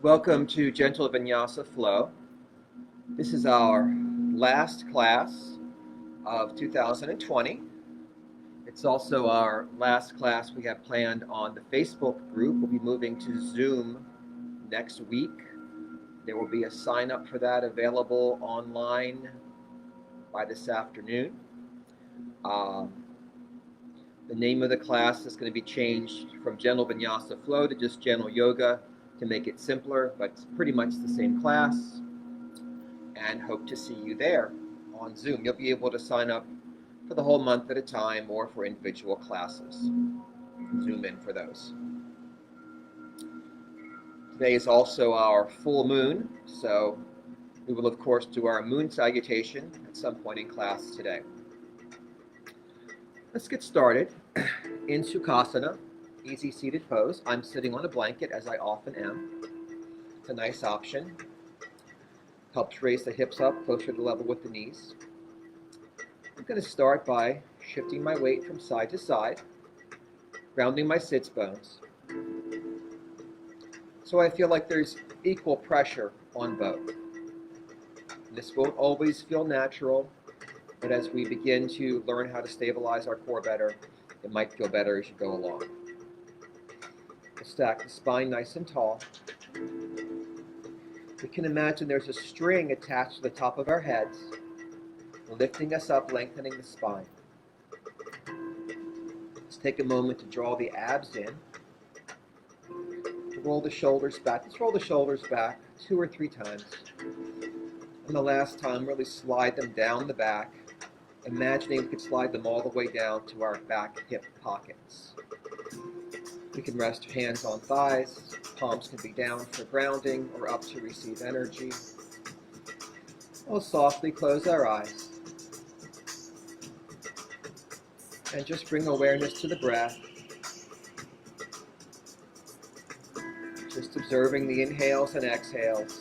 Welcome to Gentle Vinyasa Flow. This is our last class of 2020. It's also our last class we have planned on the Facebook group. We'll be moving to Zoom next week. There will be a sign up for that available online by this afternoon. The name of the class is going to be changed from Gentle Vinyasa Flow to just Gentle Yoga to make it simpler, but it's pretty much the same class, and hope to see you there on Zoom. You'll be able to sign up for the whole month at a time or for individual classes. Zoom in for those. Today is also our full moon, so we will of course do our moon salutation at some point in class today. Let's get started. In Sukhasana, easy seated pose. I'm sitting on a blanket, as I often am. It's a nice option. Helps raise the hips up closer to level with the knees. I'm going to start by shifting my weight from side to side, grounding my sits bones. So I feel like there's equal pressure on both. This won't always feel natural, but as we begin to learn how to stabilize our core better, it might feel better as you go along. We'll stack the spine nice and tall. We can imagine there's a string attached to the top of our heads, lifting us up, lengthening the spine. Let's take a moment to draw the abs in. To roll the shoulders back. Let's roll the shoulders back 2 or 3 times. And the last time, really slide them down the back, imagining we could slide them all the way down to our back hip pockets. We can rest hands on thighs, palms can be down for grounding or up to receive energy. We'll softly close our eyes and just bring awareness to the breath. Just observing the inhales and exhales.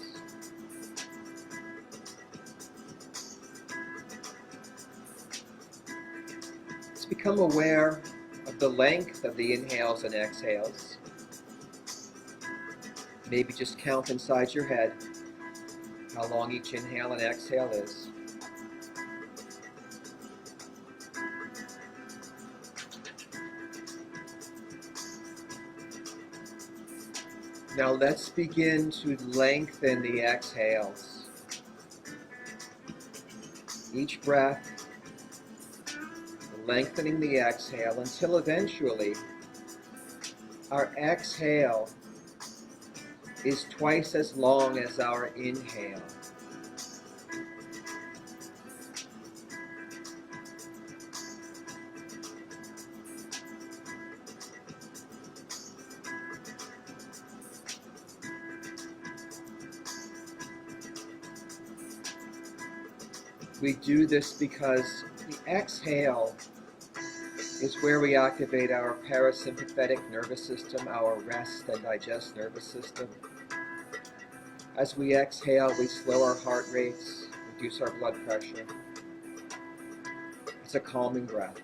Let's become aware of the length of the inhales and exhales. Maybe just count inside your head how long each inhale and exhale is. Now let's begin to lengthen the exhales. Each breath, lengthening the exhale until eventually our exhale is twice as long as our inhale. We do this because the exhale is where we activate our parasympathetic nervous system, our rest and digest nervous system. As we exhale, we slow our heart rates, reduce our blood pressure. It's a calming breath.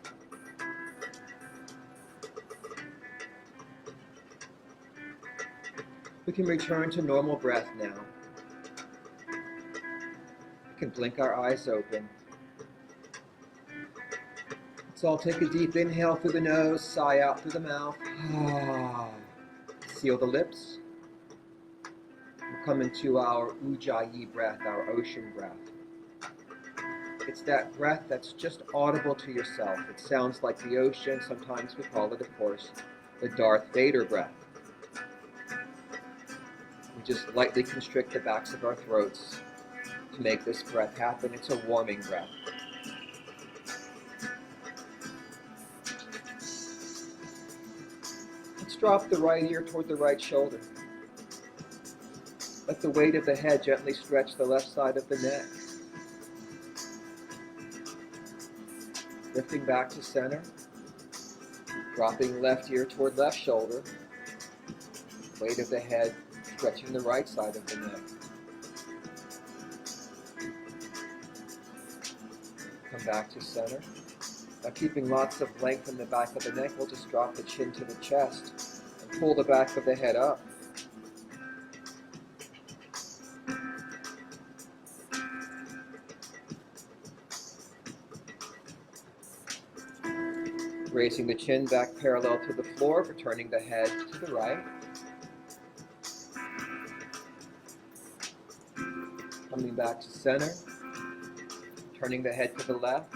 We can return to normal breath now. We can blink our eyes open. Let's all take a deep inhale through the nose, sigh out through the mouth. Seal the lips. We'll come into our Ujjayi breath, our ocean breath. It's that breath that's just audible to yourself. It sounds like the ocean. Sometimes we call it, of course, the Darth Vader breath. We just lightly constrict the backs of our throats to make this breath happen. It's a warming breath. Let's drop the right ear toward the right shoulder. Let the weight of the head gently stretch the left side of the neck. Lifting back to center. Dropping left ear toward left shoulder. Weight of the head stretching the right side of the neck. Come back to center. Now keeping lots of length in the back of the neck, we'll just drop the chin to the chest and pull the back of the head up. Raising the chin back parallel to the floor, returning the head to the right. Coming back to center, turning the head to the left.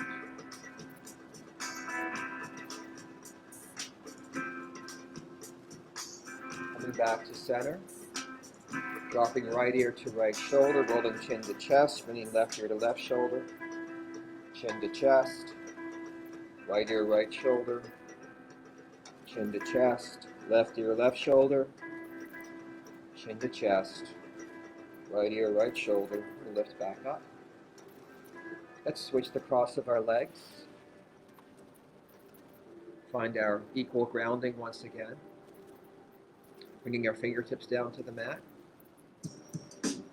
Coming back to center. Dropping right ear to right shoulder, rolling chin to chest, bringing left ear to left shoulder. Chin to chest. Right ear, right shoulder. Chin to chest. Left ear, left shoulder. Chin to chest. Right ear, right shoulder. And lift back up. Let's switch the cross of our legs. Find our equal grounding once again. Bringing our fingertips down to the mat.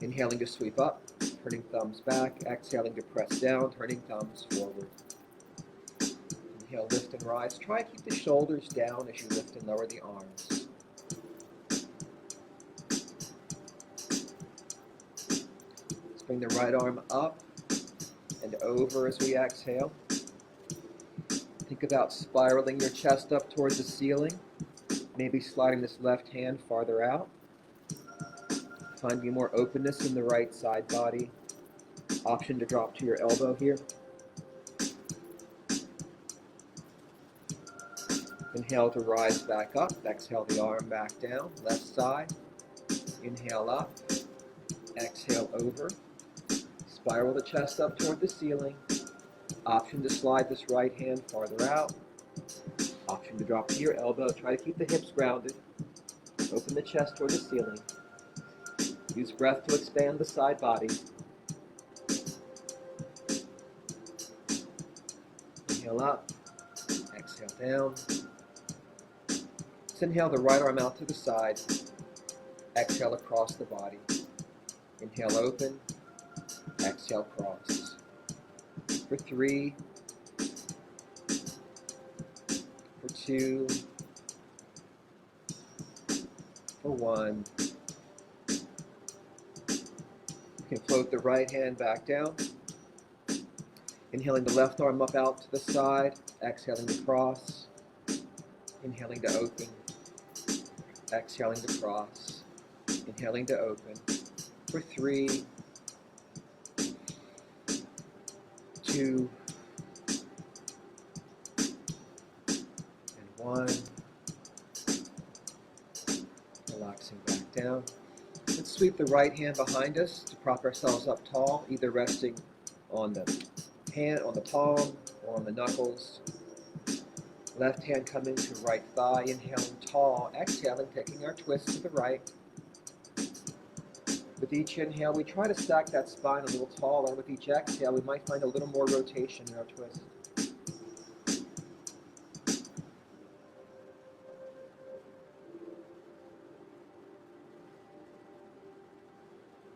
Inhaling to sweep up, turning thumbs back. Exhaling to press down, turning thumbs forward. Inhale, lift and rise. Try to keep the shoulders down as you lift and lower the arms. Let's bring the right arm up and over as we exhale. Think about spiraling your chest up towards the ceiling. Maybe sliding this left hand farther out. Finding more openness in the right side body. Option to drop to your elbow here. Inhale to rise back up. Exhale the arm back down. Left side. Inhale up. Exhale over. Spiral the chest up toward the ceiling. Option to slide this right hand farther out. Option to drop to your elbow. Try to keep the hips grounded. Open the chest toward the ceiling. Use breath to expand the side body. Inhale up. Exhale down. Let's inhale the right arm out to the side. Exhale across the body. Inhale open. Exhale cross. For 3. For 2. For 1. You can float the right hand back down. Inhaling the left arm up out to the side. Exhaling to cross. Inhaling to open. Exhaling to cross. Inhaling to open. For 3. 2. And 1. Relaxing back down. Let's sweep the right hand behind us to prop ourselves up tall, either resting on the hand, on the palm, or on the knuckles. Left hand coming to right thigh, inhaling tall, exhaling, taking our twist to the right. With each inhale, we try to stack that spine a little taller. With each exhale, we might find a little more rotation in our twist.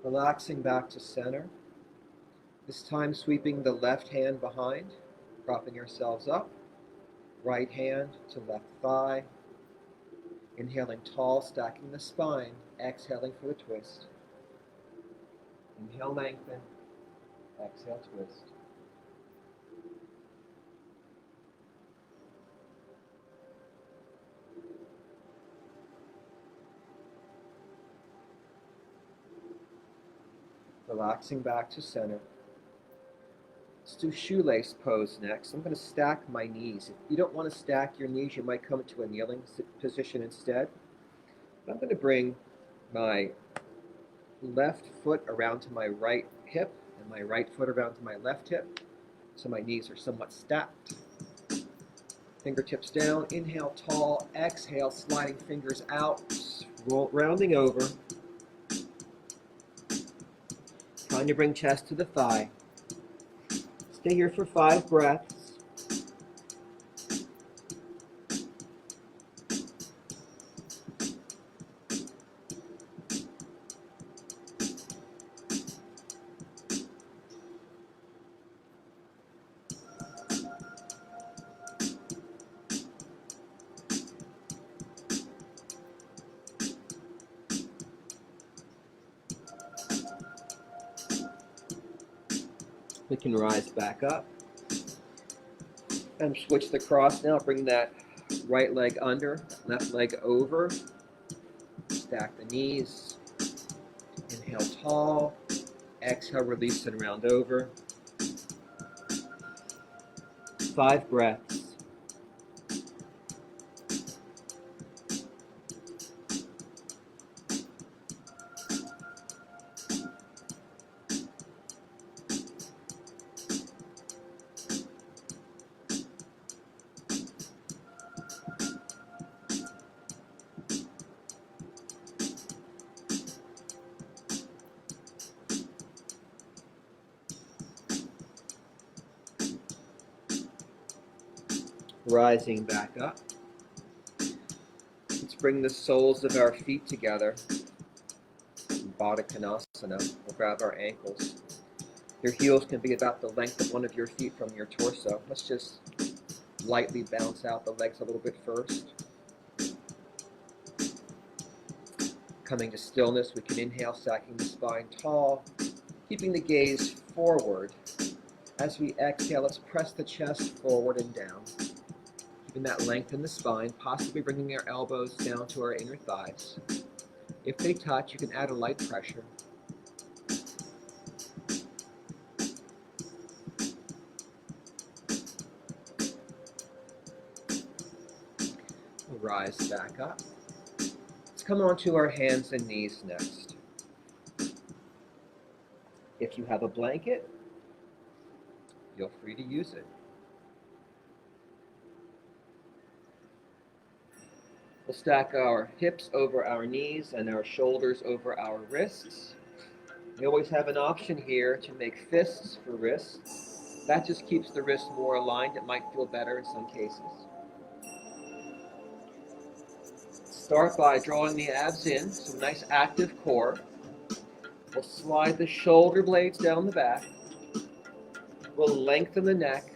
Relaxing back to center. This time sweeping the left hand behind, propping ourselves up. Right hand to left thigh. Inhaling tall, stacking the spine. Exhaling for the twist. Inhale, lengthen. Exhale, twist. Relaxing back to center. Let's do shoelace pose next. I'm going to stack my knees. If you don't want to stack your knees, you might come to a kneeling position instead. I'm going to bring my left foot around to my right hip and my right foot around to my left hip, so my knees are somewhat stacked. Fingertips down, inhale tall, exhale sliding fingers out, rounding over. Trying to bring chest to the thigh. Stay here for 5 breaths. We can rise back up. And switch the cross now. Bring that right leg under, left leg over. Stack the knees. Inhale tall. Exhale, release and round over. 5 breaths. Rising back up. Let's bring the soles of our feet together. Baddha Konasana. We'll grab our ankles. Your heels can be about the length of one of your feet from your torso. Let's just lightly bounce out the legs a little bit first. Coming to stillness, we can inhale, stacking the spine tall, keeping the gaze forward. As we exhale, let's press the chest forward and down, keeping that length in the spine, possibly bringing our elbows down to our inner thighs. If they touch, you can add a light pressure. We'll rise back up. Let's come onto our hands and knees next. If you have a blanket, feel free to use it. We'll stack our hips over our knees and our shoulders over our wrists. We always have an option here to make fists for wrists. That just keeps the wrists more aligned. It might feel better in some cases. Start by drawing the abs in, so a nice active core. We'll slide the shoulder blades down the back. We'll lengthen the neck.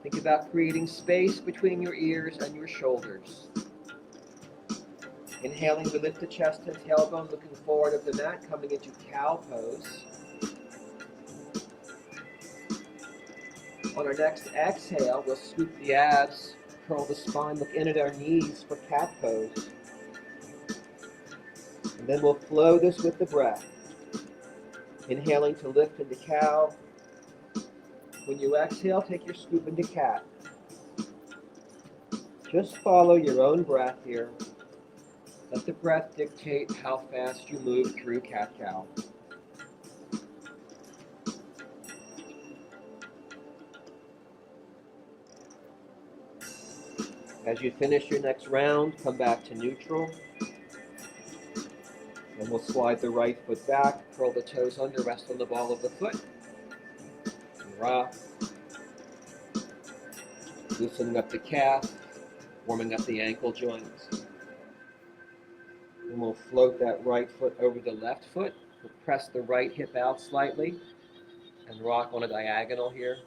Think about creating space between your ears and your shoulders. Inhaling, we lift the chest and tailbone, looking forward of the mat, coming into cow pose. On our next exhale, we'll scoop the abs, curl the spine, look in at our knees for cat pose. And then we'll flow this with the breath. Inhaling to lift into cow. When you exhale, take your scoop into cat. Just follow your own breath here. Let the breath dictate how fast you move through cat-cow. As you finish your next round, come back to neutral. And we'll slide the right foot back, curl the toes under, rest on the ball of the foot. And rock. Loosening up the calf, warming up the ankle joints. And we'll float that right foot over the left foot. We'll press the right hip out slightly and rock on a diagonal here.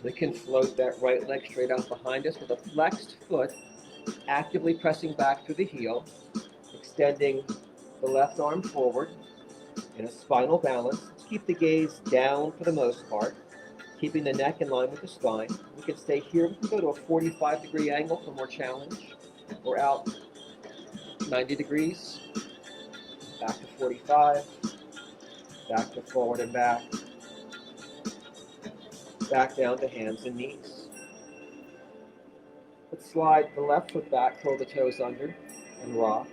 We can float that right leg straight out behind us with a flexed foot, actively pressing back through the heel, extending the left arm forward in a spinal balance. Let's keep the gaze down for the most part, keeping the neck in line with the spine. We can stay here. We can go to a 45-degree angle for more challenge. We're out 90 degrees, back to 45, back to forward and back down to hands and knees. Let's slide the left foot back, curl the toes under, and rock.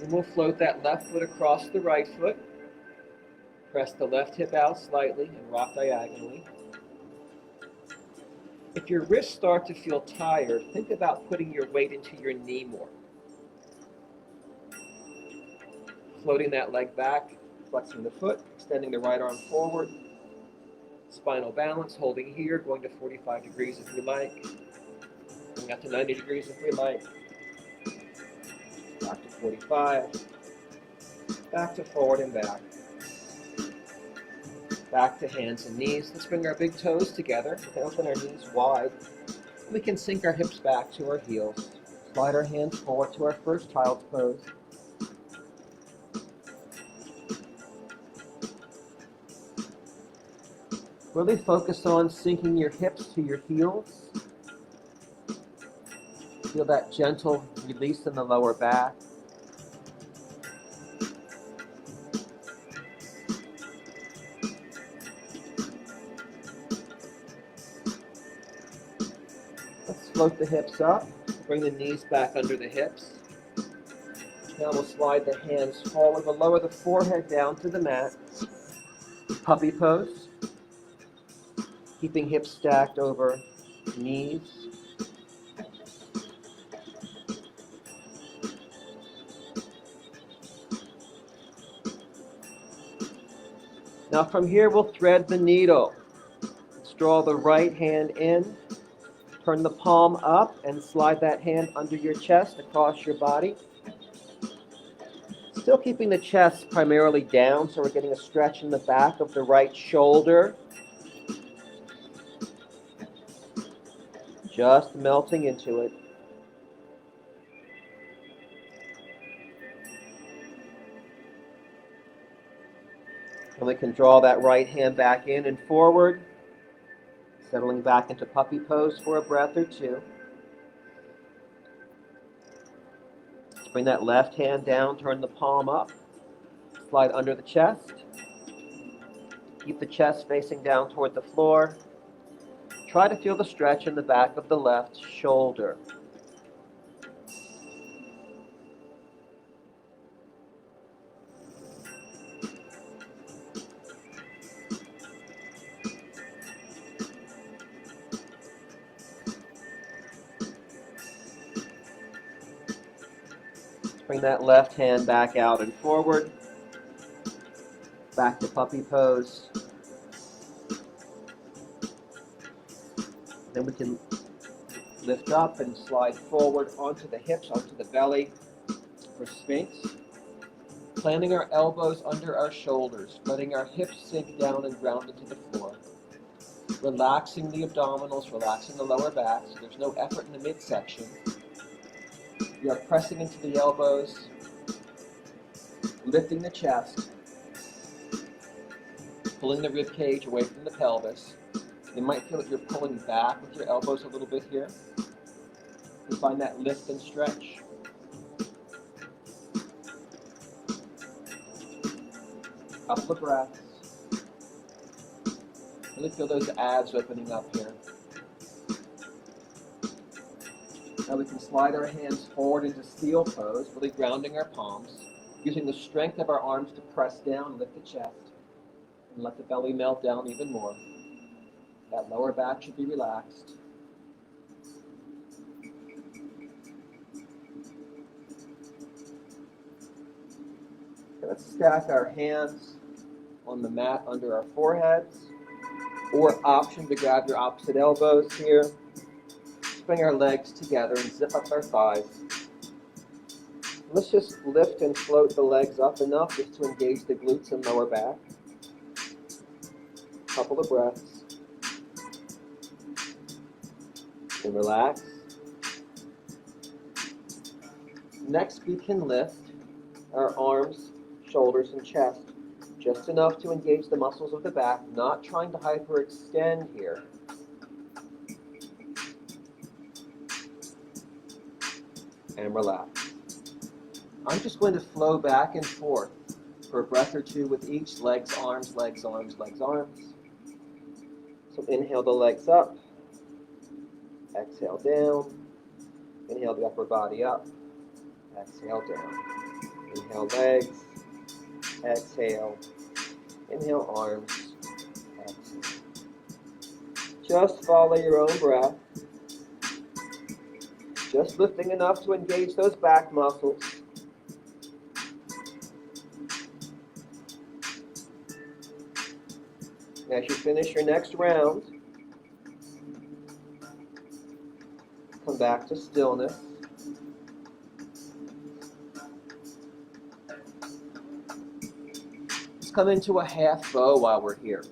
And we'll float that left foot across the right foot. Press the left hip out slightly and rock diagonally. If your wrists start to feel tired, think about putting your weight into your knee more. Floating that leg back, flexing the foot, extending the right arm forward. Spinal balance, holding here, going to 45 degrees if you like. Going up to 90 degrees if we like. Back to 45. Back to forward and back. Back to hands and knees. Let's bring our big toes together. We can open our knees wide. We can sink our hips back to our heels. Slide our hands forward to our first child's pose. Really focus on sinking your hips to your heels. Feel that gentle release in the lower back. Let's float the hips up. Bring the knees back under the hips. Now we'll slide the hands forward. We'll lower the forehead down to the mat. Puppy pose. Keeping hips stacked over knees. Now from here we'll thread the needle. Let's draw the right hand in. Turn the palm up and slide that hand under your chest across your body. Still keeping the chest primarily down, so we're getting a stretch in the back of the right shoulder. Just melting into it. And we can draw that right hand back in and forward, settling back into puppy pose for a breath or two. Let's bring that left hand down, turn the palm up, slide under the chest. Keep the chest facing down toward the floor. Try to feel the stretch in the back of the left shoulder. Bring that left hand back out and forward. Back to puppy pose. Then we can lift up and slide forward onto the hips, onto the belly for Sphinx. Planting our elbows under our shoulders, letting our hips sink down and ground into the floor. Relaxing the abdominals, relaxing the lower back, so there's no effort in the midsection. We are pressing into the elbows, lifting the chest, pulling the rib cage away from the pelvis. You might feel that you're pulling back with your elbows a little bit here. You find that lift and stretch. Couple of breaths. Really feel those abs opening up here. Now we can slide our hands forward into seal pose, really grounding our palms, using the strength of our arms to press down, lift the chest, and let the belly melt down even more. That lower back should be relaxed. Okay, let's stack our hands on the mat under our foreheads, or option to grab your opposite elbows here. Bring our legs together and zip up our thighs. Let's just lift and float the legs up enough just to engage the glutes and lower back. Couple of breaths. And relax. Next, we can lift our arms, shoulders, and chest just enough to engage the muscles of the back, not trying to hyperextend here. And relax. I'm just going to flow back and forth for a breath or two with each. Legs, arms, legs, arms, legs, arms. So inhale the legs up. Exhale down. Inhale the upper body up. Exhale down. Inhale legs. Exhale. Inhale arms. Exhale. Just follow your own breath. Just lifting enough to engage those back muscles. As you finish your next round, come back to stillness. Let's come into a half bow while we're here.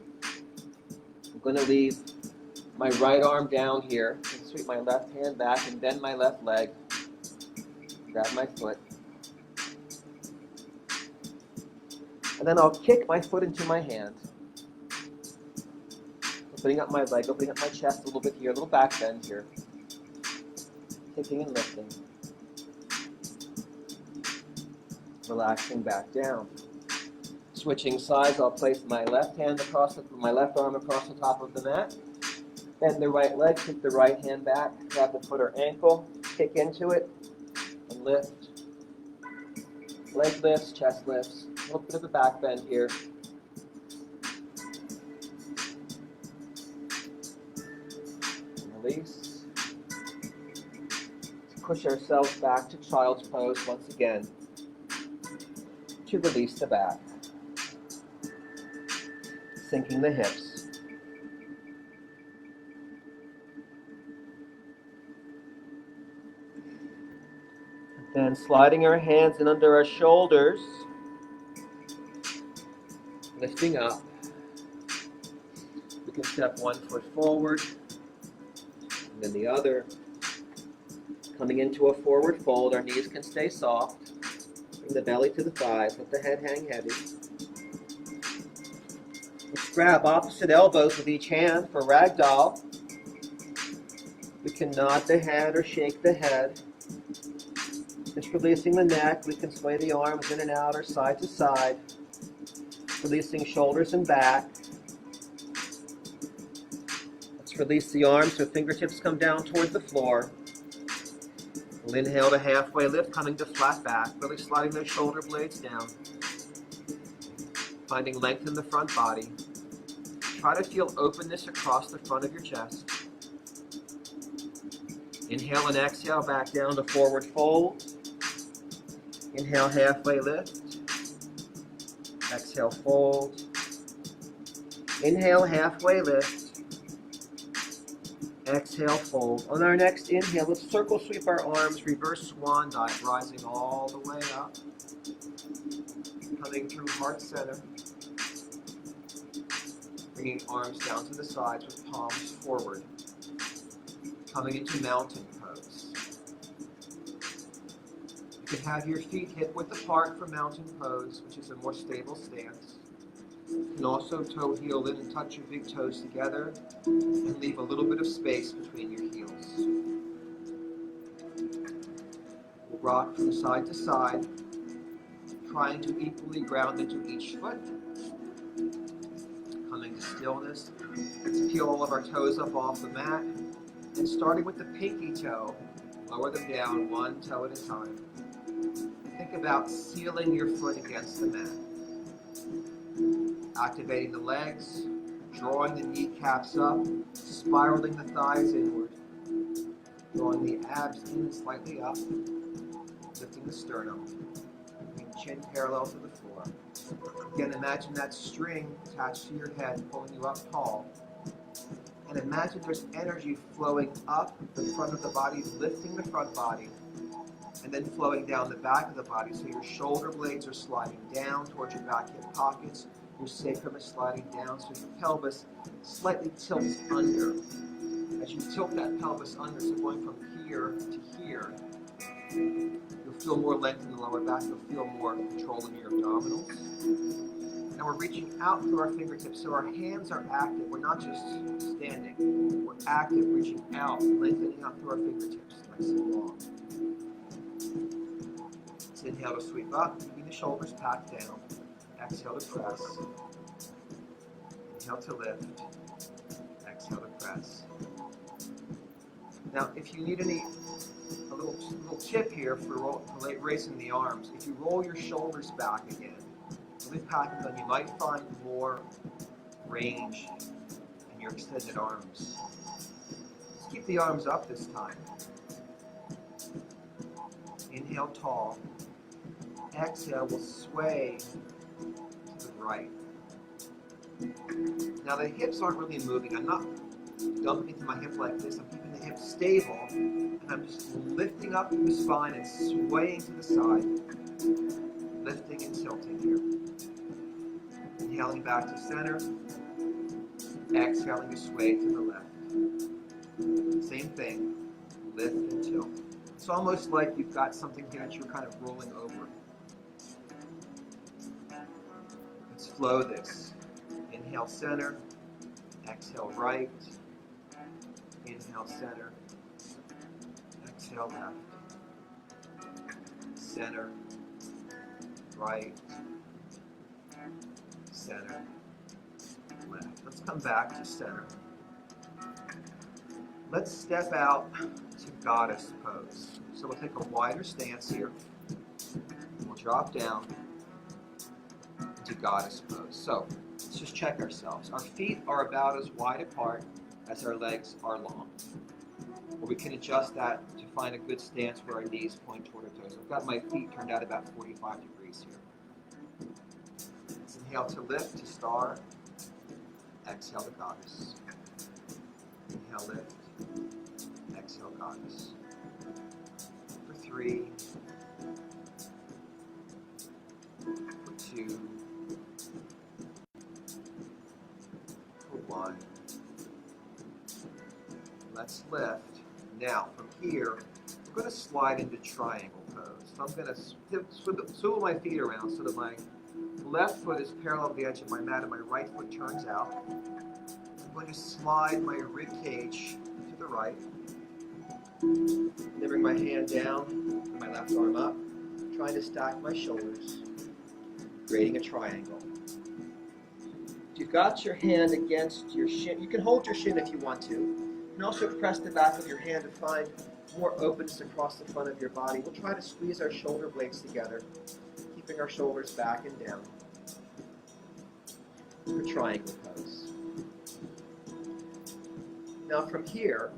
I'm going to leave my right arm down here and sweep my left hand back and bend my left leg. grab my foot. And then I'll kick my foot into my hand. Opening up my leg, opening up my chest a little bit here, a little back bend here. Kicking and lifting. Relaxing back down. Switching sides, I'll place my left arm across the top of the mat. Bend the right leg, kick the right hand back, grab the foot or ankle, kick into it, and lift. Leg lifts, chest lifts. A little bit of a back bend here. And release. Push ourselves back to child's pose once again to release the back. Sinking the hips. Then sliding our hands in under our shoulders, lifting up. We can step one foot forward, and then the other. Coming into a forward fold, our knees can stay soft. Bring the belly to the thighs, let the head hang heavy. Let's grab opposite elbows with each hand for ragdoll. We can nod the head or shake the head. Just releasing the neck, we can sway the arms in and out or side to side. Releasing shoulders and back. Let's release the arms so fingertips come down toward the floor. We'll inhale to halfway lift, coming to flat back, really sliding those shoulder blades down. Finding length in the front body. Try to feel openness across the front of your chest. Inhale and exhale back down to forward fold. Inhale, halfway lift. Exhale, fold. Inhale, halfway lift. Exhale, fold. On our next inhale, let's circle sweep our arms, reverse swan dive, rising all the way up. Coming through heart center. Bringing arms down to the sides with palms forward. Coming into mountain pose. You can have your feet hip-width apart for mountain pose, which is a more stable stance. You can also toe heel in and touch your big toes together and leave a little bit of space between your heels. We'll rock from side to side, trying to equally ground into each foot. Coming to stillness. Let's peel all of our toes up off the mat. And starting with the pinky toe, lower them down one toe at a time. Think about sealing your foot against the mat. Activating the legs, drawing the kneecaps up, spiraling the thighs inward. Drawing the abs in and slightly up, lifting the sternum. Bringing chin parallel to the floor. Again, imagine that string attached to your head, pulling you up tall. And imagine there's energy flowing up the front of the body, lifting the front body, and then flowing down the back of the body. So your shoulder blades are sliding down towards your back hip pockets. Your sacrum is sliding down, so your pelvis slightly tilts under. As you tilt that pelvis under, so going from here to here, you'll feel more length in the lower back. You'll feel more control in your abdominals. And we're reaching out through our fingertips, so our hands are active. We're not just standing. We're active, reaching out, lengthening out through our fingertips, nice and long. Let's inhale to sweep up, keeping the shoulders packed down. Exhale to press. Inhale to lift. Exhale to press. Now, if you need a little tip here for raising the arms, if you roll your shoulders back again, really pack them, you might find more range in your extended arms. Let's keep the arms up this time. Inhale tall. Exhale will sway to the right. Now the hips aren't really moving. I'm not dumping into my hip like this. I'm keeping the hips stable, and I'm just lifting up the spine and swaying to the side. Lifting and tilting here. Inhaling back to center. Exhaling to sway to the left. Same thing. Lift and tilt. It's almost like you've got something here that you're kind of rolling over. Let's flow this. Inhale center, exhale right, inhale center, exhale left, center, right, center, left. Let's come back to center. Let's step out to goddess pose. So we'll take a wider stance here. We'll drop down into goddess pose. So let's just check ourselves. Our feet are about as wide apart as our legs are long. Or we can adjust that to find a good stance where our knees point toward our toes. I've got my feet turned out about 45 degrees here. Let's inhale to lift, to star. Exhale to goddess. Inhale, lift. Exhale, goddess. For 3. For 2. For 1. Let's lift. Now, from here, we're going to slide into triangle pose. So I'm going to swivel my feet around so that my left foot is parallel to the edge of my mat and my right foot turns out. I'm going to slide my rib cage to the right. Then bring my hand down, my left arm up, trying to stack my shoulders, creating a triangle. If you've got your hand against your shin, you can hold your shin if you want to. You can also press the back of your hand to find more openness across the front of your body. We'll try to squeeze our shoulder blades together, keeping our shoulders back and down. For triangle pose. Now from here,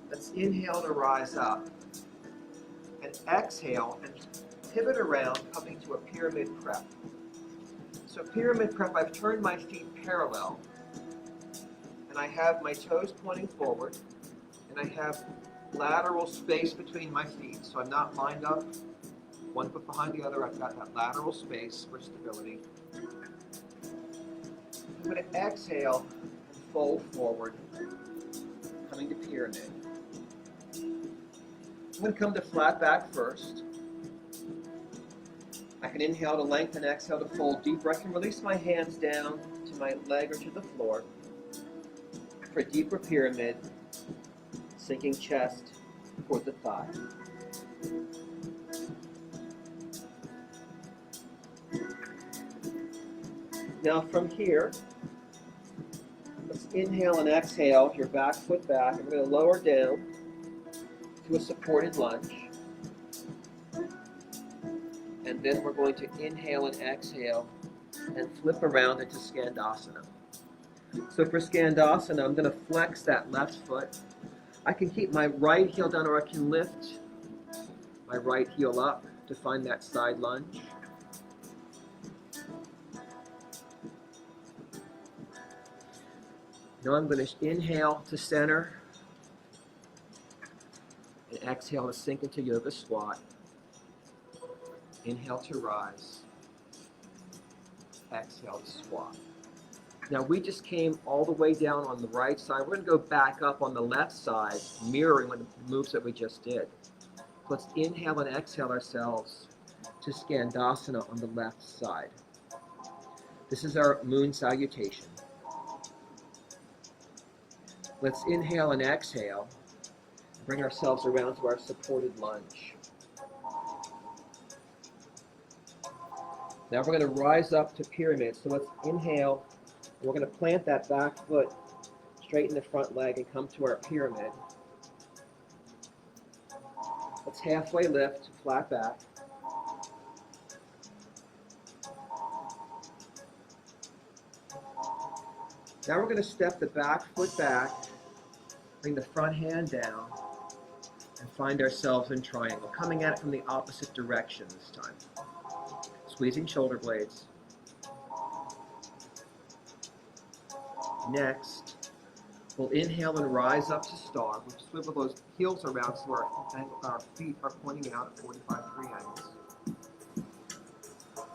let's inhale to rise up and exhale and pivot around, coming to a pyramid prep. So pyramid prep, I've turned my feet parallel and I have my toes pointing forward and I have lateral space between my feet. So I'm not lined up one foot behind the other. I've got that lateral space for stability. I'm going to exhale and fold forward, coming to pyramid. I'm going to come to flat back first. I can inhale to lengthen, exhale to fold deeper. I can release my hands down to my leg or to the floor for a deeper pyramid, sinking chest toward the thigh. Now from here, let's inhale and exhale your back foot back. I'm going to lower down to a supported lunge. And then we're going to inhale and exhale and flip around into Skandasana. So for Skandasana, I'm going to flex that left foot. I can keep my right heel down, or I can lift my right heel up to find that side lunge. Now I'm going to inhale to center and exhale to sink into yoga squat. Inhale to rise. Exhale to squat. Now we just came all the way down on the right side. We're going to go back up on the left side, mirroring the moves that we just did. So let's inhale and exhale ourselves to Skandasana on the left side. This is our moon salutation. Let's inhale and exhale. Bring ourselves around to our supported lunge. Now we're going to rise up to pyramid. So let's inhale. And we're going to plant that back foot, straighten the front leg, and come to our pyramid. Let's halfway lift, flat back. Now we're going to step the back foot back, bring the front hand down, and find ourselves in triangle, coming at it from the opposite direction this time. Squeezing shoulder blades. Next, we'll inhale and rise up to star. We'll swivel those heels around so our feet are pointing out at 45 degree angles.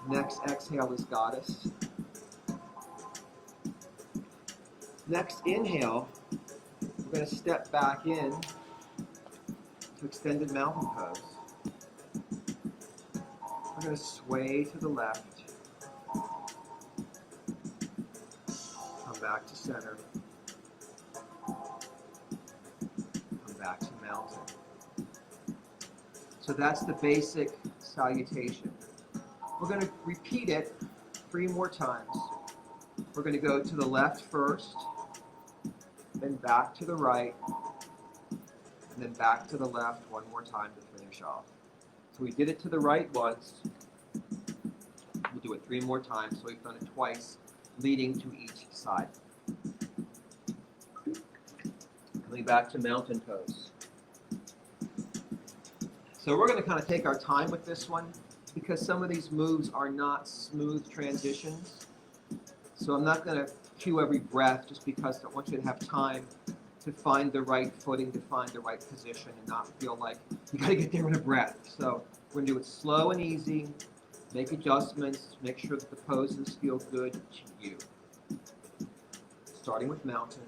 Next exhale is goddess. Next inhale, we're going to step back in to extended mountain pose. We're going to sway to the left. Come back to center. Come back to mountain. So that's the basic salutation. We're going to repeat it 3 more times. We're going to go to the left first, then back to the right, and then back to the left one more time to finish off. So we did it to the right once. We'll do it 3 more times, so we've done it twice, leading to each side. Coming back to mountain pose. So we're going to kind of take our time with this one because some of these moves are not smooth transitions. So I'm not going to cue every breath just because I want you to have time to find the right footing, to find the right position, and not feel like you got to get there in a breath. So we're going to do it slow and easy, make adjustments, make sure that the poses feel good to you. Starting with mountain.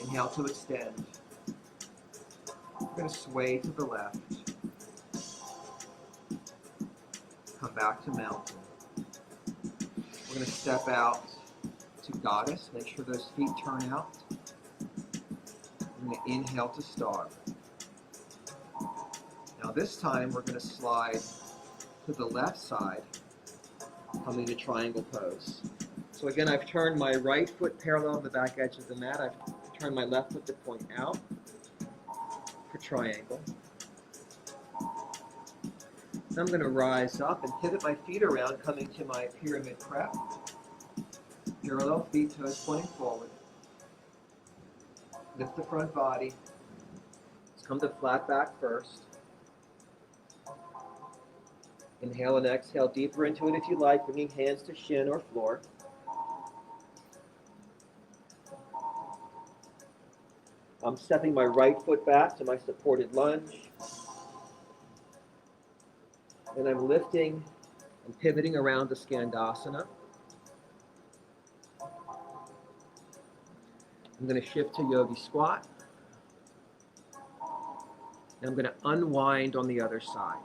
Inhale to extend. We're going to sway to the left. Come back to mountain. We're going to step out to goddess. Make sure those feet turn out. We're going to inhale to star. Now this time we're going to slide to the left side, coming to triangle pose. So again, I've turned my right foot parallel to the back edge of the mat. I've turned my left foot to point out for triangle. Then I'm going to rise up and pivot my feet around, coming to my pyramid prep. Parallel feet, toes pointing forward. Lift the front body. Let's come to flat back first. Inhale and exhale deeper into it if you like, bringing hands to shin or floor. I'm stepping my right foot back to my supported lunge. And I'm lifting and pivoting around to Skandasana. I'm going to shift to Yogi Squat. And I'm going to unwind on the other side.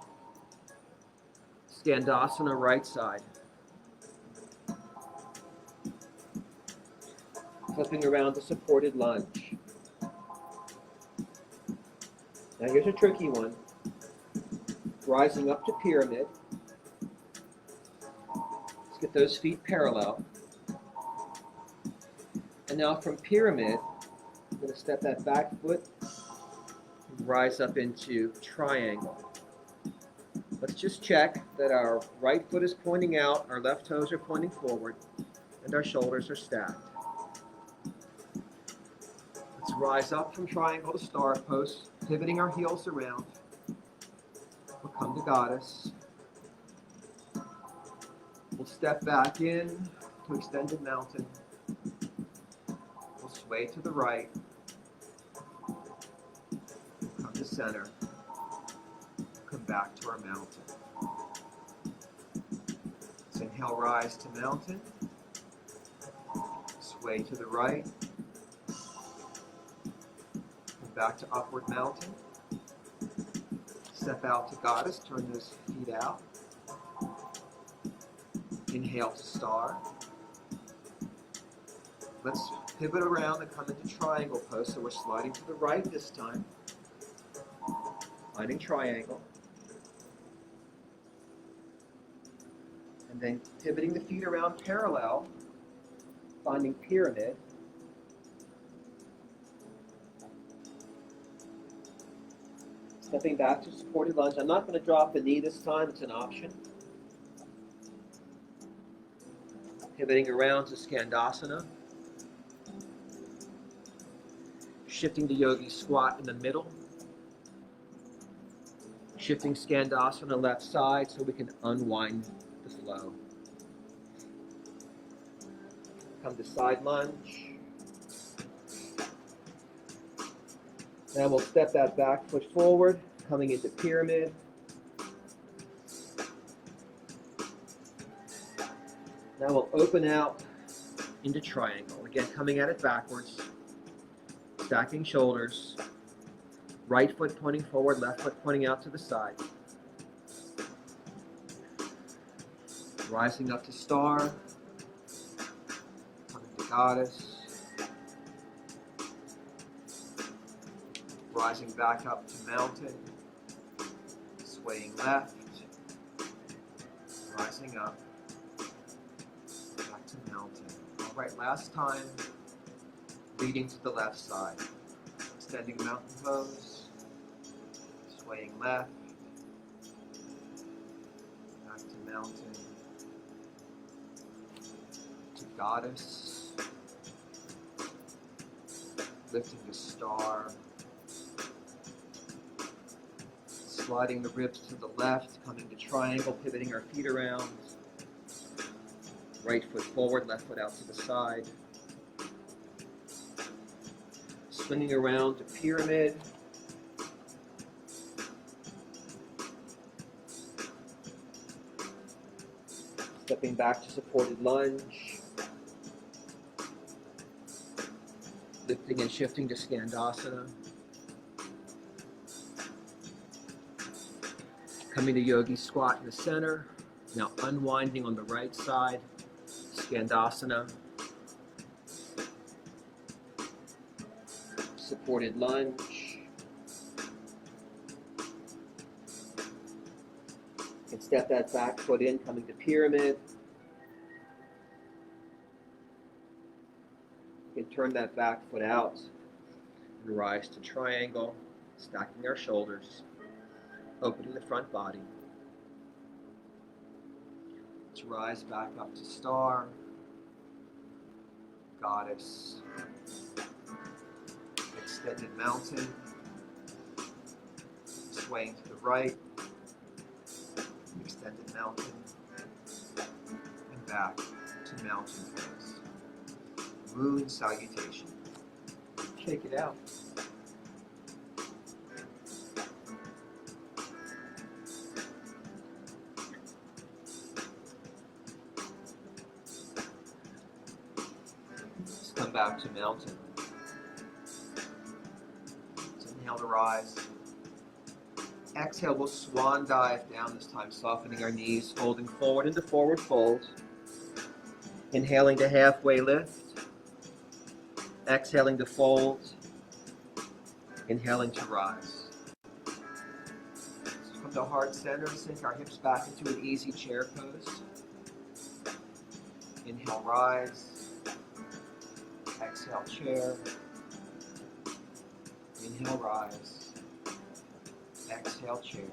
Skandasana, right side. Flipping around to supported lunge. Now here's a tricky one. Rising up to pyramid. Let's get those feet parallel. And now from pyramid, I'm going to step that back foot and rise up into triangle. Let's just check that our right foot is pointing out, our left toes are pointing forward, and our shoulders are stacked. Let's rise up from triangle to star pose, pivoting our heels around. We'll come to goddess. We'll step back in to extended mountain. We'll sway to the right. We'll come to center. Come back to our mountain. Let's inhale, rise to mountain. Sway to the right. Come back to upward mountain. Step out to goddess, turn those feet out. Inhale to star. Let's pivot around and come into triangle pose. So we're sliding to the right this time. Finding triangle. And then pivoting the feet around parallel. Finding pyramid. Stepping back to supported lunge. I'm not going to drop the knee this time. It's an option. Pivoting around to Skandasana. Shifting to Yogi Squat in the middle. Shifting Skandasana left side so we can unwind the flow. Come to side lunge. Now we'll step that back foot forward, coming into pyramid. Now we'll open out into triangle. Again, coming at it backwards, stacking shoulders, Right foot pointing forward, left foot pointing out to the side. Rising up to star, coming to goddess, rising back up to mountain, swaying left, rising up, back to mountain. All right, last time, leading to the left side. Extending mountain pose, swaying left, back to mountain, to goddess, lifting the star, sliding the ribs to the left, coming to triangle, pivoting our feet around, right foot forward, left foot out to the side, swinging around to pyramid, stepping back to supported lunge, lifting and shifting to Skandasana, coming to yogi squat in the center, now unwinding on the right side, Skandasana, supported lunge, and step that back foot in, coming to pyramid. You can turn that back foot out and rise to triangle, stacking our shoulders, opening the front body. Let's rise back up to star, goddess, extended mountain, swaying to the right, extended mountain, and back to mountain pose. Moon salutation. Shake it out. Let's come back to mountain. Let's inhale to rise. Exhale, we'll swan dive down this time, softening our knees, folding forward into forward fold. Inhaling to halfway lift. Exhaling to fold. Inhaling to rise. So come to heart center, sink our hips back into an easy chair pose. Inhale, rise. Exhale, chair. Inhale, rise. Exhale, chair.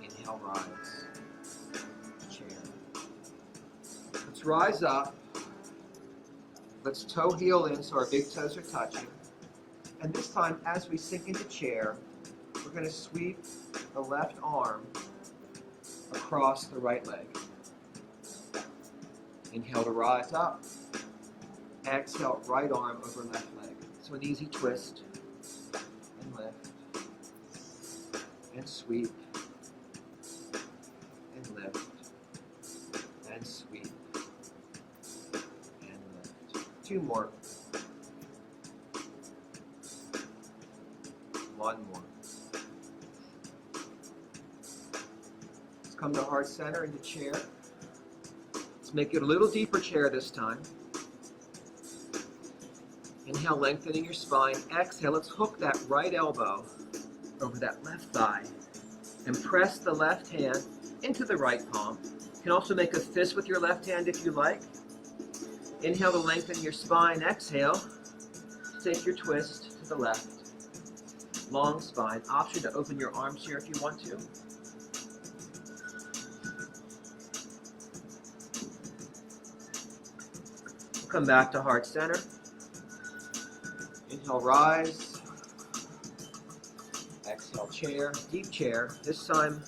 Inhale, rise. Chair. Let's rise up. Let's toe heel in so our big toes are touching. And this time, as we sink into chair, we're going to sweep the left arm across the right leg. Inhale to rise up. Exhale, right arm over left leg. So an easy twist. And lift. And sweep. And lift. And sweep. Two more. One more. Let's come to heart center into chair. Let's make it a little deeper chair this time. Inhale, lengthening your spine. Exhale, let's hook that right elbow over that left thigh and press the left hand into the right palm. You can also make a fist with your left hand if you like. Inhale to lengthen your spine. Exhale, take your twist to the left. Long spine. Option to open your arms here if you want to. Come back to heart center. Inhale, rise. Exhale, chair. Deep chair. This time,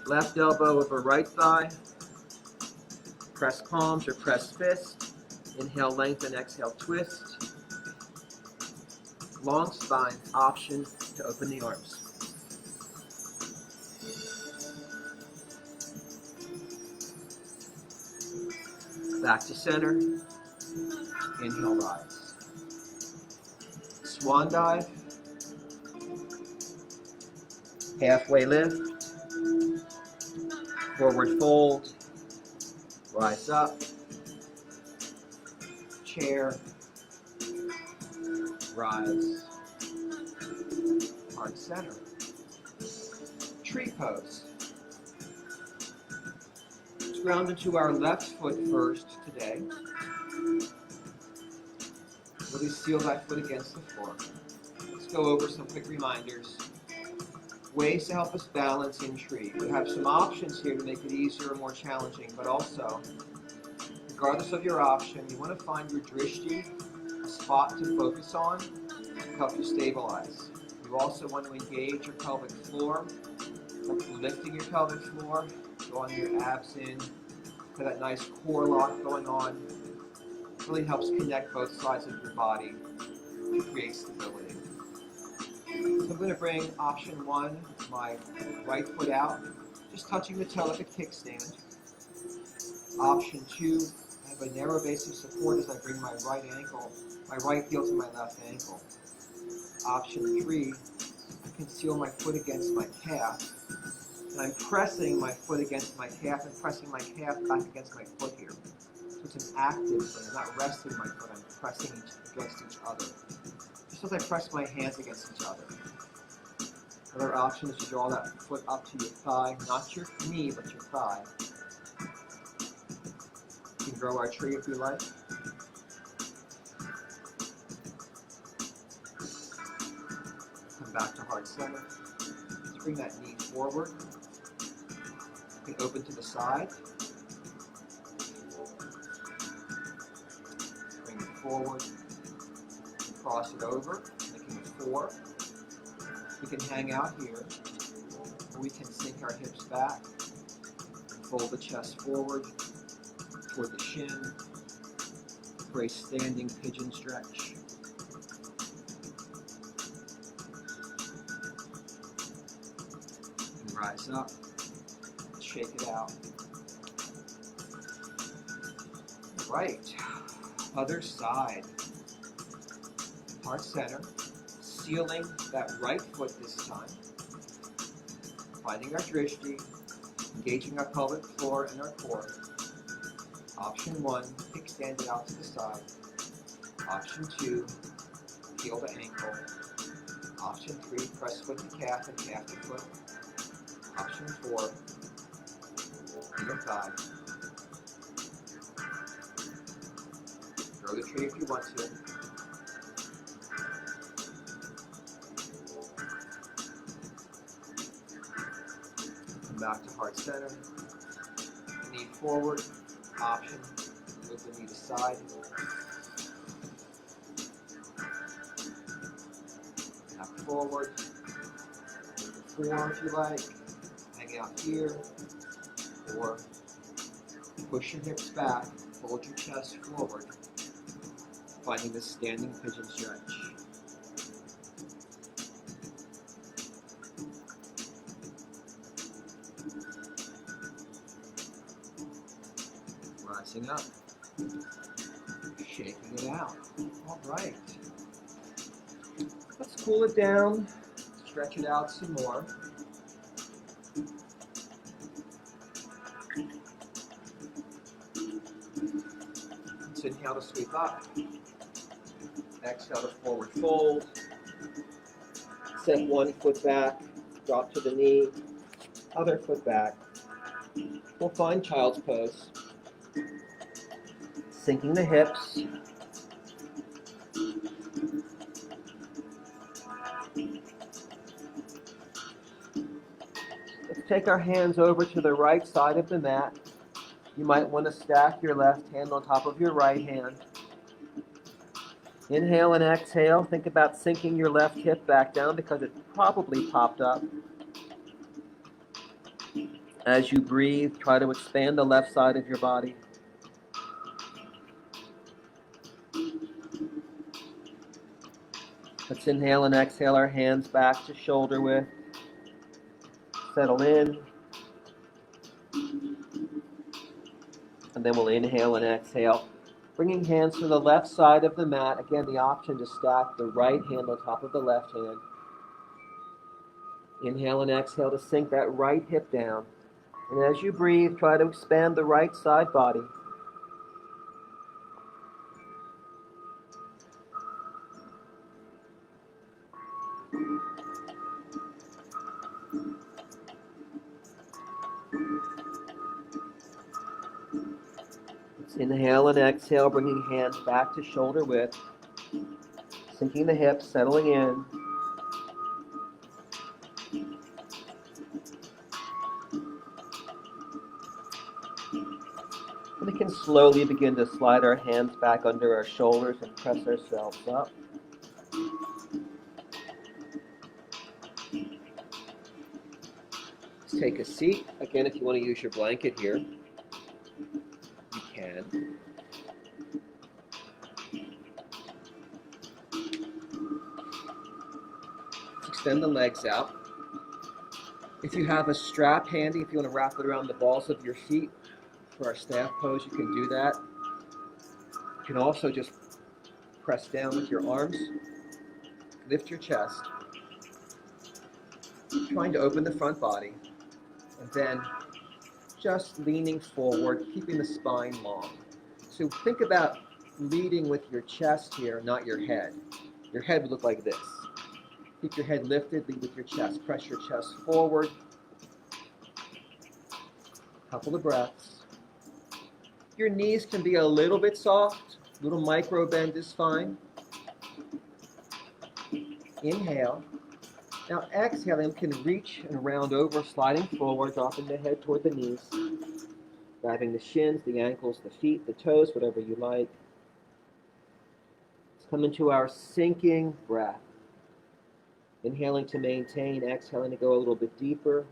left elbow over right thigh. Press palms or press fist. Inhale, lengthen, exhale, twist. Long spine, option to open the arms. Back to center. Inhale, rise. Swan dive. Halfway lift, forward fold, rise up, chair, rise, heart center, tree pose. Let's ground into our left foot first today. Really seal that foot against the floor. Let's go over some quick reminders. Ways to help us balance in tree. We have some options here to make it easier or more challenging, but also, regardless of your option, you want to find your drishti, a spot to focus on, to help you stabilize. You also want to engage your pelvic floor, lifting your pelvic floor, drawing your abs in, to that nice core lock going on. It really helps connect both sides of your body to create stability. So I'm going to bring option one, my right foot out, just touching the toe like a kickstand. Option two, I have a narrow base of support as I bring my right heel to my left ankle. Option three, I conceal my foot against my calf, and I'm pressing my foot against my calf and pressing my calf back against my foot here. So it's an active thing. I'm not resting my foot, I'm pressing against each other. Just as I press my hands against each other. Another option is to draw that foot up to your thigh, not your knee, but your thigh. You can grow our tree if you like. Come back to heart center. Let's bring that knee forward. You can open to the side. Bring it forward. Cross it over, making a 4. We can hang out here, or we can sink our hips back, fold the chest forward toward the shin for a standing pigeon stretch. And rise up, shake it out. Right, other side. Heart center, sealing that right foot this time, finding our drishti, engaging our pelvic floor and our core. Option one, kickstand it out to the side. Option two, heel to ankle. Option three, press foot to calf and calf to foot. Option four, inner thigh. Grow the tree if you want to. Back to heart center, knee forward, option, move the knee to side. Back forward, move the 4 if you like, hang out here, or push your hips back, fold your chest forward, finding the standing pigeon stretch. Rising up, shaking it out. All right. Let's cool it down, stretch it out some more. Let's inhale to sweep up. Exhale to forward fold. Set one foot back, drop to the knee, other foot back. We'll find child's pose. Sinking the hips. Let's take our hands over to the right side of the mat. You might want to stack your left hand on top of your right hand. Inhale and exhale. Think about sinking your left hip back down because it probably popped up. As you breathe, try to expand the left side of your body. Let's inhale and exhale our hands back to shoulder width. Settle in. And then we'll inhale and exhale. Bringing hands to the left side of the mat. Again, the option to stack the right hand on top of the left hand. Inhale and exhale to sink that right hip down. And as you breathe, try to expand the right side body. Let's inhale and exhale, bringing hands back to shoulder width. Sinking the hips, settling in. And we can slowly begin to slide our hands back under our shoulders and press ourselves up. Let's take a seat. Again, if you want to use your blanket here, you can. Extend the legs out. If you have a strap handy, if you want to wrap it around the balls of your feet for our staff pose, you can do that. You can also just press down with your arms, lift your chest, trying to open the front body, and then just leaning forward, keeping the spine long. So think about leading with your chest here, not your head. Your head would look like this. Keep your head lifted, lead with your chest. Press your chest forward. Couple of breaths. Your knees can be a little bit soft. A little micro bend is fine. Inhale. Now exhaling, can reach and round over, sliding forward, dropping the head toward the knees. Grabbing the shins, the ankles, the feet, the toes, whatever you like. Let's come into our sinking breath. Inhaling to maintain, exhaling to go a little bit deeper.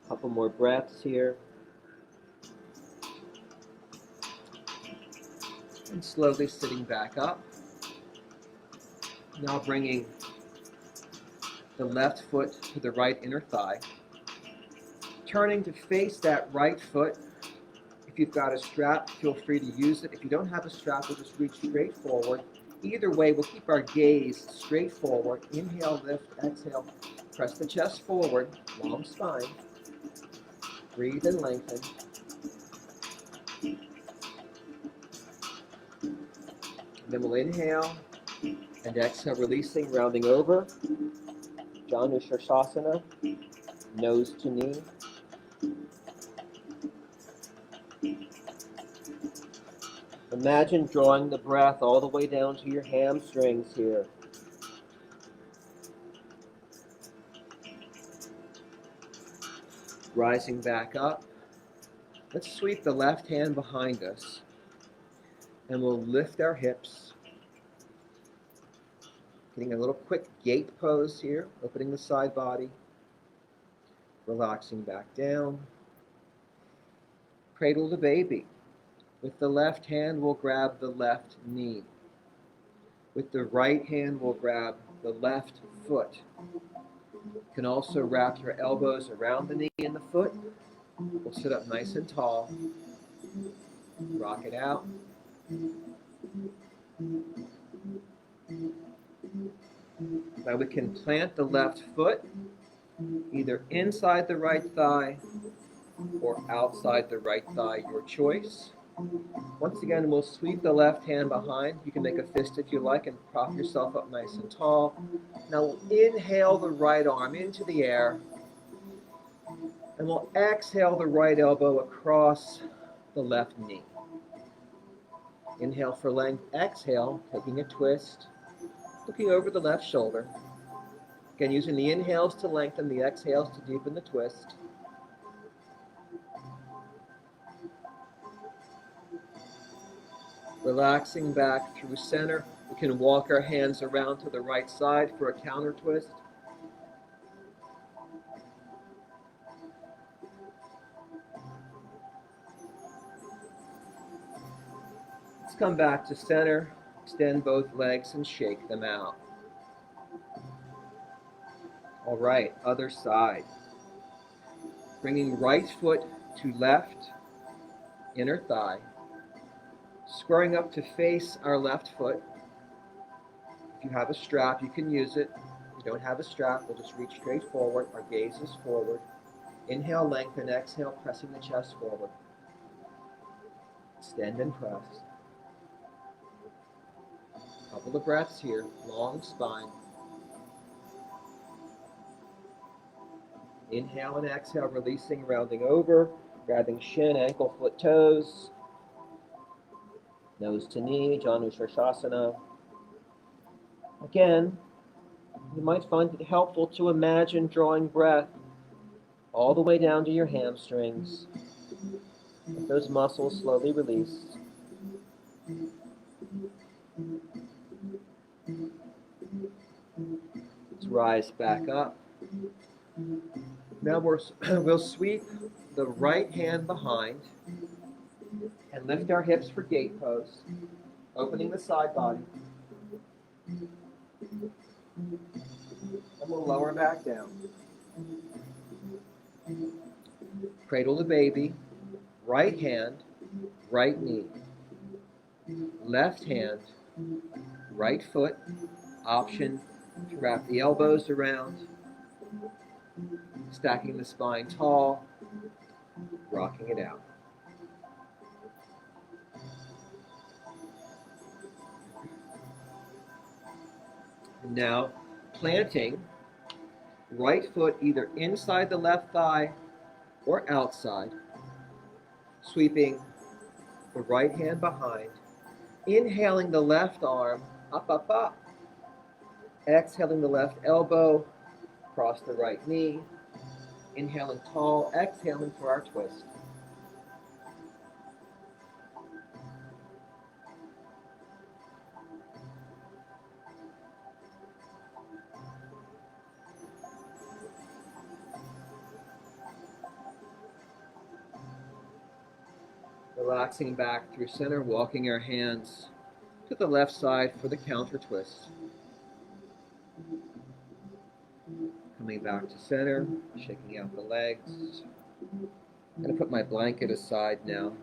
Couple more breaths here. And slowly sitting back up. Now bringing the left foot to the right inner thigh. Turning to face that right foot. If you've got a strap, feel free to use it. If you don't have a strap, we'll just reach straight forward. Either way, we'll keep our gaze straight forward. Inhale, lift, exhale. Press the chest forward, long spine. Breathe and lengthen. Then we'll inhale and exhale, releasing, rounding over. Janu Shirshasana, nose to knee. Imagine drawing the breath all the way down to your hamstrings here. Rising back up. Let's sweep the left hand behind us. And we'll lift our hips. Getting a little quick gate pose here, opening the side body. Relaxing back down. Cradle the baby. With the left hand, we'll grab the left knee. With the right hand, we'll grab the left foot. You can also wrap your elbows around the knee and the foot. We'll sit up nice and tall. Rock it out. Now we can plant the left foot either inside the right thigh or outside the right thigh, your choice. Once again, we'll sweep the left hand behind. You can make a fist if you like and prop yourself up nice and tall. Now we'll inhale the right arm into the air. And we'll exhale the right elbow across the left knee. Inhale for length, exhale, taking a twist, looking over the left shoulder. Again, using the inhales to lengthen, the exhales to deepen the twist. Relaxing back through center. We can walk our hands around to the right side for a counter twist. Let's come back to center. Extend both legs and shake them out. All right, other side. Bringing right foot to left, inner thigh. Squaring up to face our left foot. If you have a strap, you can use it. If you don't have a strap, we'll just reach straight forward. Our gaze is forward. Inhale, lengthen. Exhale, pressing the chest forward. Extend and press. Couple of breaths here. Long spine. Inhale and exhale, releasing, rounding over, grabbing shin, ankle, foot, toes. Nose to knee, Janu Shirshasana. Again, you might find it helpful to imagine drawing breath all the way down to your hamstrings. Let those muscles slowly release. Let's rise back up. Now we'll sweep the right hand behind and lift our hips for gate pose, opening the side body. And we'll lower back down. Cradle the baby, right hand, right knee. Left hand, right foot, option to wrap the elbows around. Stacking the spine tall, rocking it out. Now, planting right foot either inside the left thigh or outside, sweeping the right hand behind, inhaling the left arm up, up, up, exhaling the left elbow across the right knee, inhaling tall, exhaling for our twist. Relaxing back through center, walking our hands to the left side for the counter twist. Coming back to center, shaking out the legs. I'm going to put my blanket aside now.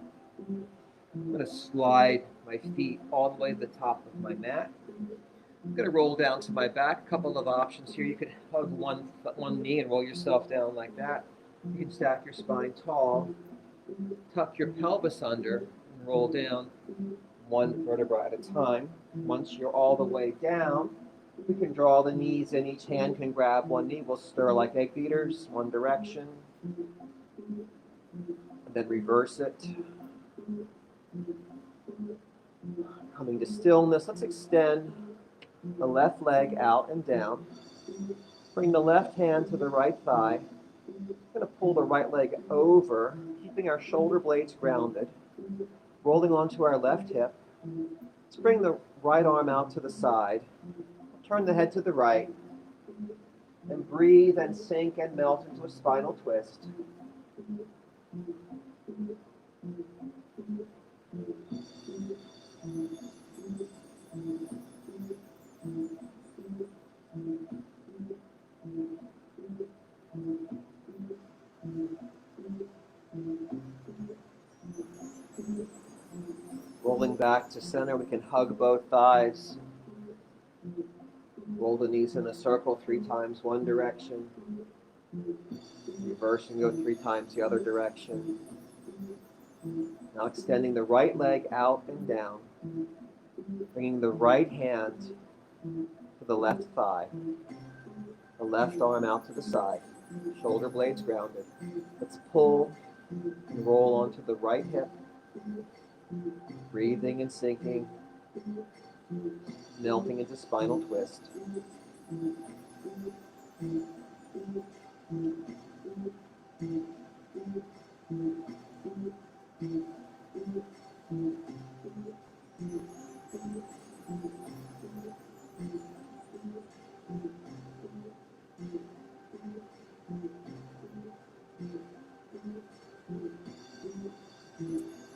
I'm going to slide my feet all the way to the top of my mat. I'm going to roll down to my back. A couple of options here. You could hug one knee and roll yourself down like that. You can stack your spine tall. Tuck your pelvis under and roll down one vertebra at a time. Once you're all the way down, we can draw the knees in. Each hand can grab one knee. We'll stir like egg beaters, one direction. And then reverse it. Coming to stillness, let's extend the left leg out and down. Bring the left hand to the right thigh. We're going to pull the right leg over, keeping our shoulder blades grounded, rolling onto our left hip. Let's bring the right arm out to the side. Turn the head to the right, and breathe and sink and melt into a spinal twist. Rolling back to center, we can hug both thighs. Roll the knees in a circle 3 times one direction. Reverse and go 3 times the other direction. Now extending the right leg out and down. Bringing the right hand to the left thigh. The left arm out to the side. Shoulder blades grounded. Let's pull and roll onto the right hip. Breathing and sinking. Melting into spinal twist.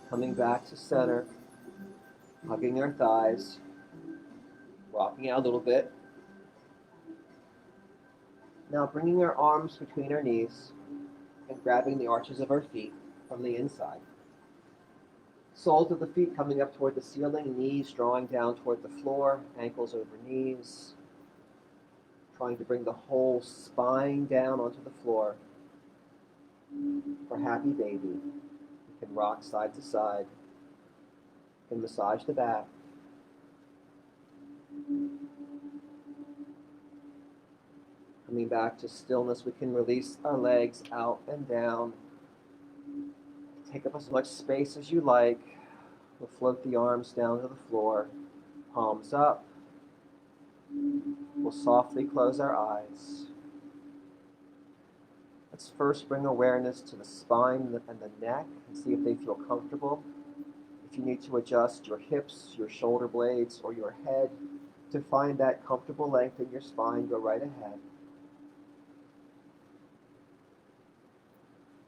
Coming back to center, hugging our thighs, rocking out a little bit. Now bringing our arms between our knees and grabbing the arches of our feet from the inside. Soles of the feet coming up toward the ceiling, knees drawing down toward the floor, ankles over knees. Trying to bring the whole spine down onto the floor. For happy baby, you can rock side to side. You can massage the back. Coming back to stillness, we can release our legs out and down. Take up as much space as you like. We'll float the arms down to the floor, palms up. We'll softly close our eyes. Let's first bring awareness to the spine and the neck and see if they feel comfortable. If you need to adjust your hips, your shoulder blades, or your head to find that comfortable length in your spine, go right ahead.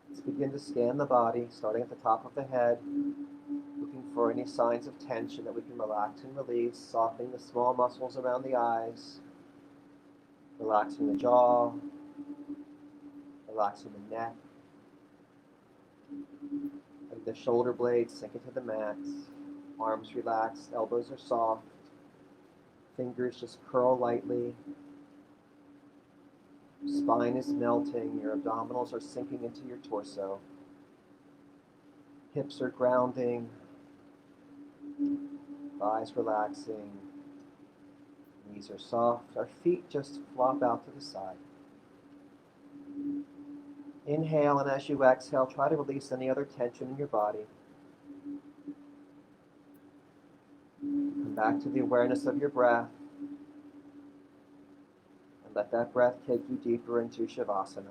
Let's begin to scan the body, starting at the top of the head, looking for any signs of tension that we can relax and release, softening the small muscles around the eyes, relaxing the jaw, relaxing the neck, and the shoulder blades sink into the mat, arms relaxed, elbows are soft, fingers just curl lightly, spine is melting, your abdominals are sinking into your torso, hips are grounding, thighs relaxing, knees are soft, our feet just flop out to the side. Inhale, and as you exhale, try to release any other tension in your body. Come back to the awareness of your breath, and let that breath take you deeper into Shavasana.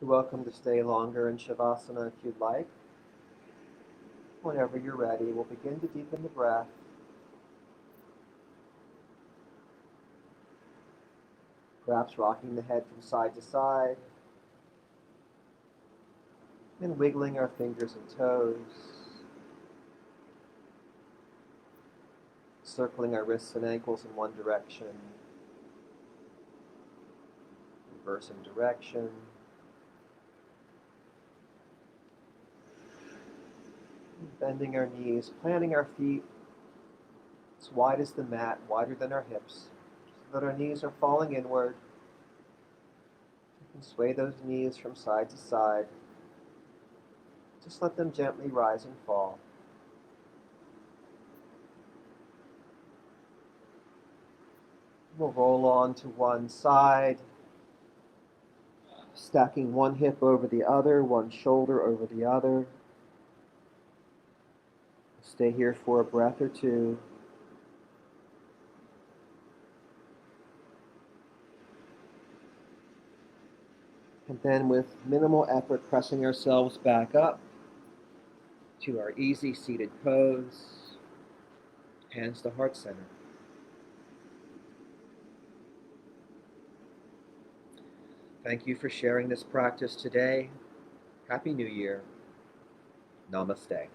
You're welcome to stay longer in Shavasana if you'd like. Whenever you're ready, we'll begin to deepen the breath. Perhaps rocking the head from side to side, and wiggling our fingers and toes, circling our wrists and ankles in one direction, reversing direction, bending our knees, planting our feet as wide as the mat, wider than our hips, so that our knees are falling inward. You can sway those knees from side to side. Just let them gently rise and fall. We'll roll on to one side, stacking one hip over the other, one shoulder over the other. Stay here for a breath or two. And then with minimal effort, pressing ourselves back up to our easy seated pose, hands to heart center. Thank you for sharing this practice today. Happy New Year. Namaste.